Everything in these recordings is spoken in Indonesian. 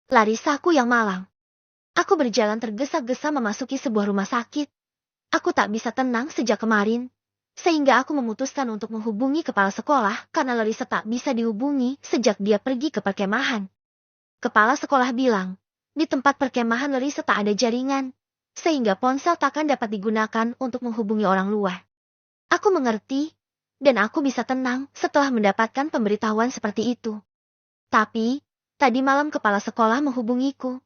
Larisaku yang malang. Aku berjalan tergesa-gesa memasuki sebuah rumah sakit. Aku tak bisa tenang sejak kemarin, sehingga aku memutuskan untuk menghubungi kepala sekolah karena Larissa tak bisa dihubungi sejak dia pergi ke perkemahan. Kepala sekolah bilang, di tempat perkemahan Larissa tak ada jaringan, sehingga ponsel takkan dapat digunakan untuk menghubungi orang luar. Aku mengerti, dan aku bisa tenang setelah mendapatkan pemberitahuan seperti itu. Tapi, tadi malam kepala sekolah menghubungiku.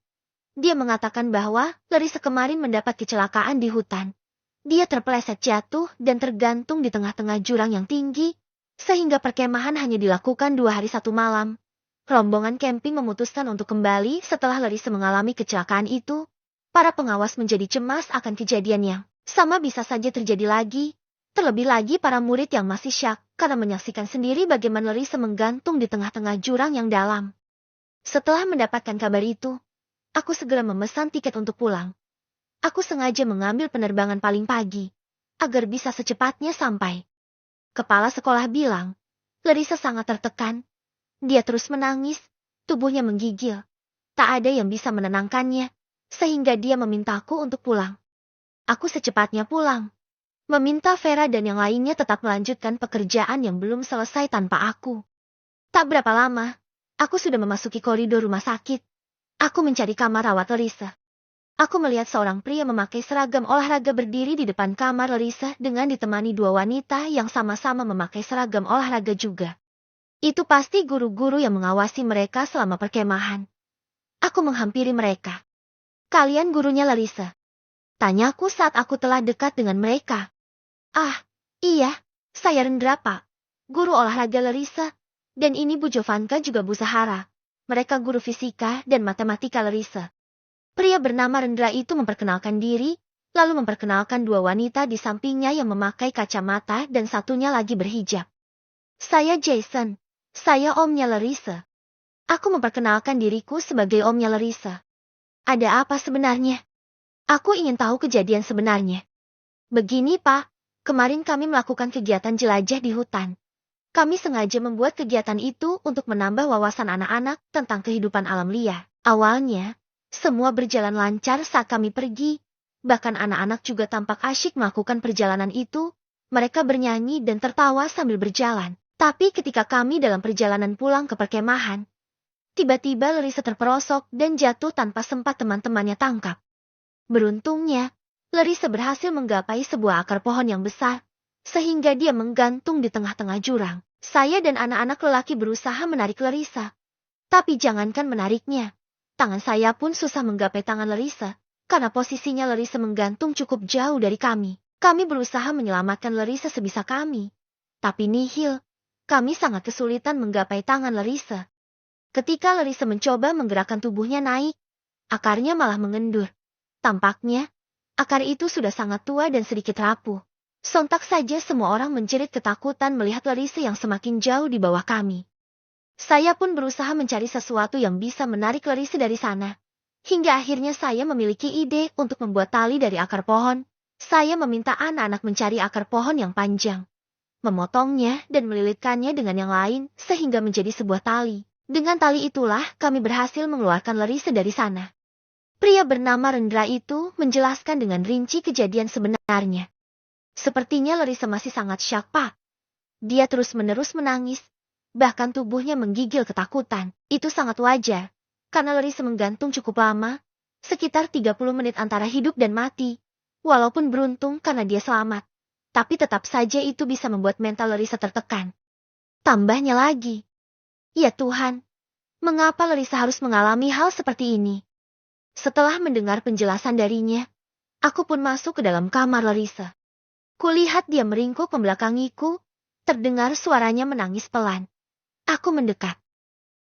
Dia mengatakan bahwa Larissa kemarin mendapat kecelakaan di hutan. Dia terpeleset jatuh dan tergantung di tengah-tengah jurang yang tinggi, sehingga perkemahan hanya dilakukan 2 hari 1 malam. Rombongan camping memutuskan untuk kembali setelah Larissa mengalami kecelakaan itu. Para pengawas menjadi cemas akan kejadian yang sama bisa saja terjadi lagi. Terlebih lagi para murid yang masih syak karena menyaksikan sendiri bagaimana Larissa menggantung di tengah-tengah jurang yang dalam. Setelah mendapatkan kabar itu, aku segera memesan tiket untuk pulang. Aku sengaja mengambil penerbangan paling pagi, agar bisa secepatnya sampai. Kepala sekolah bilang, Larissa sangat tertekan. Dia terus menangis, tubuhnya menggigil. Tak ada yang bisa menenangkannya, sehingga dia memintaku untuk pulang. Aku secepatnya pulang, meminta Vera dan yang lainnya tetap melanjutkan pekerjaan yang belum selesai tanpa aku. Tak berapa lama, aku sudah memasuki koridor rumah sakit. Aku mencari kamar rawat Larissa. Aku melihat seorang pria memakai seragam olahraga berdiri di depan kamar Larissa dengan ditemani 2 wanita yang sama-sama memakai seragam olahraga juga. Itu pasti guru-guru yang mengawasi mereka selama perkemahan. Aku menghampiri mereka. Kalian gurunya Larissa? Tanyaku saat aku telah dekat dengan mereka. Ah, iya, saya Rendra Pak, guru olahraga Larissa. Dan ini Bu Jovanka juga Bu Sahara. Mereka guru fisika dan matematika Larissa. Pria bernama Rendra itu memperkenalkan diri, lalu memperkenalkan 2 wanita di sampingnya yang memakai kacamata dan satunya lagi berhijab. Saya Jason, saya omnya Larissa. Aku memperkenalkan diriku sebagai omnya Larissa. Ada apa sebenarnya? Aku ingin tahu kejadian sebenarnya. Begini Pak, kemarin kami melakukan kegiatan jelajah di hutan. Kami sengaja membuat kegiatan itu untuk menambah wawasan anak-anak tentang kehidupan alam liar. Awalnya, semua berjalan lancar saat kami pergi, bahkan anak-anak juga tampak asyik melakukan perjalanan itu. Mereka bernyanyi dan tertawa sambil berjalan. Tapi ketika kami dalam perjalanan pulang ke perkemahan, tiba-tiba Larissa terperosok dan jatuh tanpa sempat teman-temannya tangkap. Beruntungnya, Larissa berhasil menggapai sebuah akar pohon yang besar, sehingga dia menggantung di tengah-tengah jurang. Saya dan anak-anak lelaki berusaha menarik Larissa. Tapi jangankan menariknya, tangan saya pun susah menggapai tangan Larissa, karena posisinya Larissa menggantung cukup jauh dari kami. Kami berusaha menyelamatkan Larissa sebisa kami. Tapi nihil, kami sangat kesulitan menggapai tangan Larissa. Ketika Larissa mencoba menggerakkan tubuhnya naik, akarnya malah mengendur. Tampaknya, akar itu sudah sangat tua dan sedikit rapuh. Sontak saja semua orang menjerit ketakutan melihat Larissa yang semakin jauh di bawah kami. Saya pun berusaha mencari sesuatu yang bisa menarik Larissa dari sana. Hingga akhirnya saya memiliki ide untuk membuat tali dari akar pohon. Saya meminta anak-anak mencari akar pohon yang panjang, memotongnya dan melilitkannya dengan yang lain sehingga menjadi sebuah tali. Dengan tali itulah kami berhasil mengeluarkan Larissa dari sana. Pria bernama Rendra itu menjelaskan dengan rinci kejadian sebenarnya. Sepertinya Larissa masih sangat syak, Pak. Dia terus-menerus menangis. Bahkan tubuhnya menggigil ketakutan. Itu sangat wajar, karena Larissa menggantung cukup lama, sekitar 30 menit antara hidup dan mati. Walaupun beruntung karena dia selamat, tapi tetap saja itu bisa membuat mental Larissa tertekan. Tambahnya lagi, ya Tuhan, mengapa Larissa harus mengalami hal seperti ini? Setelah mendengar penjelasan darinya, aku pun masuk ke dalam kamar Larissa. Kulihat dia meringkuk membelakangiku, terdengar suaranya menangis pelan. Aku mendekat.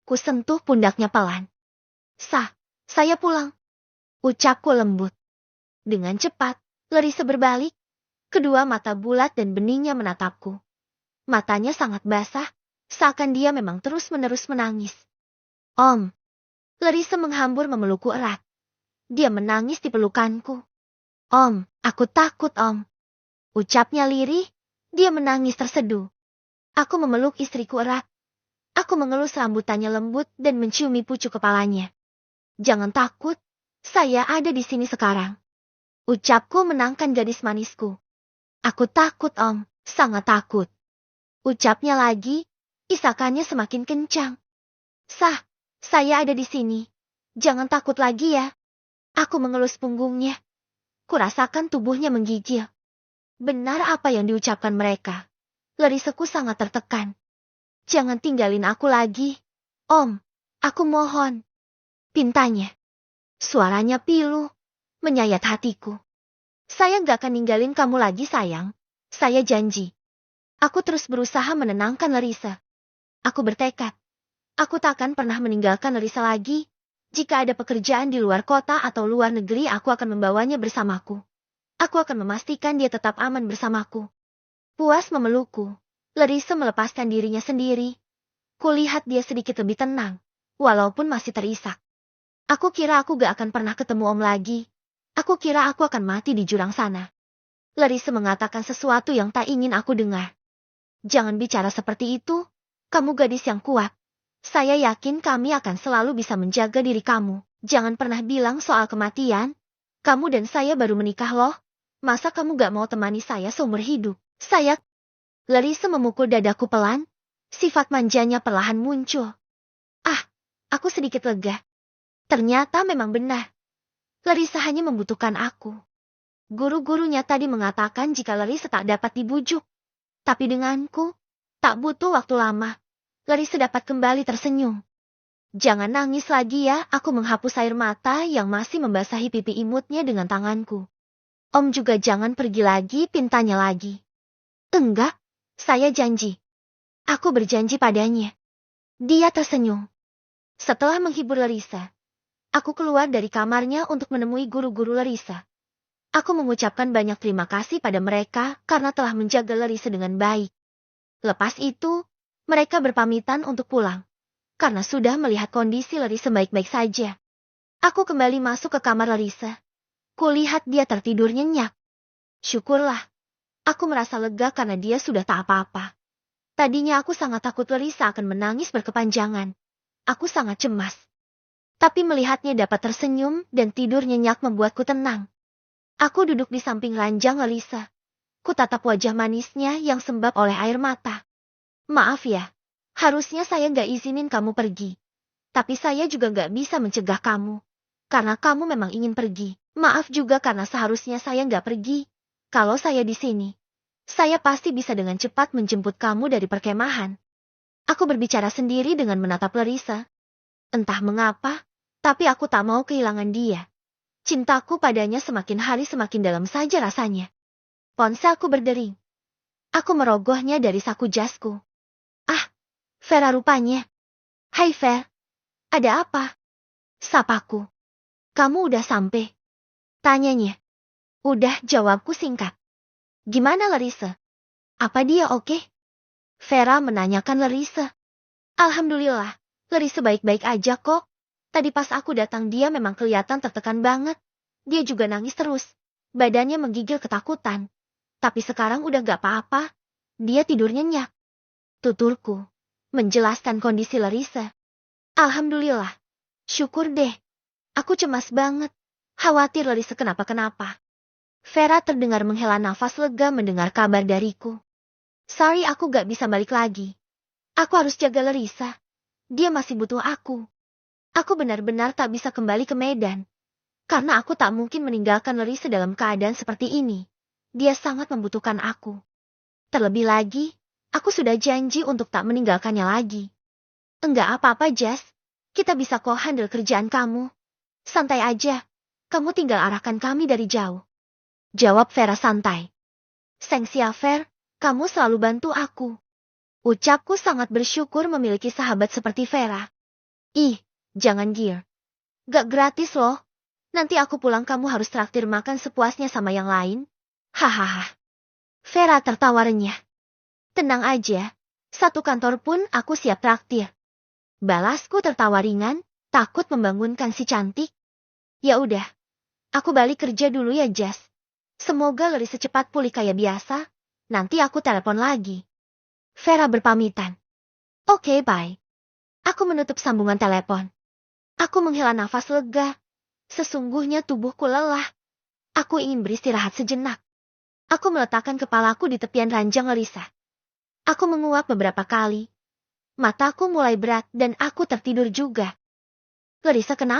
Kusentuh pundaknya pelan. Saya pulang, ucapku lembut. Dengan cepat, Larissa berbalik. Kedua mata bulat dan beningnya menatapku. Matanya sangat basah, seakan dia memang terus-menerus menangis. Om. Larissa menghambur memelukku erat. Dia menangis di pelukanku. Om, aku takut Om. Ucapnya lirih, dia menangis terseduh. Aku memeluk istriku erat. Aku mengelus rambutannya lembut dan menciumi pucuk kepalanya. Jangan takut, saya ada di sini sekarang. Ucapku menangkan gadis manisku. Aku takut Om, sangat takut. Ucapnya lagi, isakannya semakin kencang. Saya ada di sini. Jangan takut lagi ya. Aku mengelus punggungnya. Kurasakan tubuhnya menggigil. Benar apa yang diucapkan mereka. Larisaku sangat tertekan. Jangan tinggalin aku lagi. Om, aku mohon. Pintanya. Suaranya pilu, menyayat hatiku. Saya gak akan ninggalin kamu lagi sayang. Saya janji. Aku terus berusaha menenangkan Larisa. Aku bertekad. Aku tak akan pernah meninggalkan Larisa lagi. Jika ada pekerjaan di luar kota atau luar negeri, aku akan membawanya bersamaku. Aku akan memastikan dia tetap aman bersamaku. Puas memelukku, Larisa melepaskan dirinya sendiri. Kulihat dia sedikit lebih tenang, walaupun masih terisak. Aku kira aku gak akan pernah ketemu Om lagi. Aku kira aku akan mati di jurang sana. Larisa mengatakan sesuatu yang tak ingin aku dengar. Jangan bicara seperti itu. Kamu gadis yang kuat. Saya yakin kami akan selalu bisa menjaga diri kamu. Jangan pernah bilang soal kematian. Kamu dan saya baru menikah loh. Masa kamu gak mau temani saya seumur hidup? Saya... Larisa memukul dadaku pelan. Sifat manjanya perlahan muncul. Aku sedikit lega. Ternyata memang benar. Larisa hanya membutuhkan aku. Guru-gurunya tadi mengatakan jika Larisa tak dapat dibujuk. Tapi denganku, tak butuh waktu lama. Larisa dapat kembali tersenyum. Jangan nangis lagi ya, aku menghapus air mata yang masih membasahi pipi imutnya dengan tanganku. Om juga jangan pergi lagi, pintanya lagi. Enggak, saya janji. Aku berjanji padanya. Dia tersenyum. Setelah menghibur Larisa, aku keluar dari kamarnya untuk menemui guru-guru Larisa. Aku mengucapkan banyak terima kasih pada mereka karena telah menjaga Larisa dengan baik. Lepas itu, mereka berpamitan untuk pulang. Karena sudah melihat kondisi Larisa baik-baik saja. Aku kembali masuk ke kamar Larisa. Kulihat dia tertidur nyenyak. Syukurlah. Aku merasa lega karena dia sudah tak apa-apa. Tadinya aku sangat takut Larisa akan menangis berkepanjangan. Aku sangat cemas. Tapi melihatnya dapat tersenyum dan tidur nyenyak membuatku tenang. Aku duduk di samping ranjang Larisa. Kutatap wajah manisnya yang sembab oleh air mata. Maaf ya, harusnya saya gak izinin kamu pergi. Tapi saya juga gak bisa mencegah kamu. Karena kamu memang ingin pergi. Maaf juga karena seharusnya saya gak pergi. Kalau saya di sini, saya pasti bisa dengan cepat menjemput kamu dari perkemahan. Aku berbicara sendiri dengan menatap Larisa. Entah mengapa, tapi aku tak mau kehilangan dia. Cintaku padanya semakin hari semakin dalam saja rasanya. Ponselku berdering. Aku merogohnya dari saku jasku. Vera rupanya. Hai Ver, ada apa? Sapaku. Kamu udah sampai? Tanyanya. Udah, jawabku singkat. Gimana Larisa? Apa dia oke? Vera menanyakan Larisa. Alhamdulillah, Larisa baik-baik aja kok. Tadi pas aku datang dia memang kelihatan tertekan banget. Dia juga nangis terus. Badannya menggigil ketakutan. Tapi sekarang udah gak apa-apa. Dia tidur nyenyak. Tuturku menjelaskan kondisi Larisa. Alhamdulillah. Syukur deh. Aku cemas banget. Khawatir Larisa kenapa-kenapa. Vera terdengar menghela nafas lega mendengar kabar dariku. Sorry aku gak bisa balik lagi. Aku harus jaga Larisa. Dia masih butuh aku. Aku benar-benar tak bisa kembali ke Medan. Karena aku tak mungkin meninggalkan Larisa dalam keadaan seperti ini. Dia sangat membutuhkan aku. Terlebih lagi, aku sudah janji untuk tak meninggalkannya lagi. Enggak apa-apa, Jas. Kita bisa kok handle kerjaan kamu. Santai aja. Kamu tinggal arahkan kami dari jauh. Jawab Vera santai. Sengsia Ver, kamu selalu bantu aku. Ucapku sangat bersyukur memiliki sahabat seperti Vera. Ih, jangan gear. Gak gratis loh. Nanti aku pulang kamu harus traktir makan sepuasnya sama yang lain. Hahaha. Vera tertawa renyah. Tenang aja, satu kantor pun aku siap traktir. Balasku tertawa ringan, takut membangunkan si cantik. Ya udah, aku balik kerja dulu ya Jas. Semoga Larisa cepat pulih kayak biasa, nanti aku telepon lagi. Vera berpamitan. Oke, bye. Aku menutup sambungan telepon. Aku menghela nafas lega. Sesungguhnya tubuhku lelah. Aku ingin beristirahat sejenak. Aku meletakkan kepalaku di tepian ranjang Larissa. Aku menguap beberapa kali. Mataku mulai berat dan aku tertidur juga. Larissa, kenapa?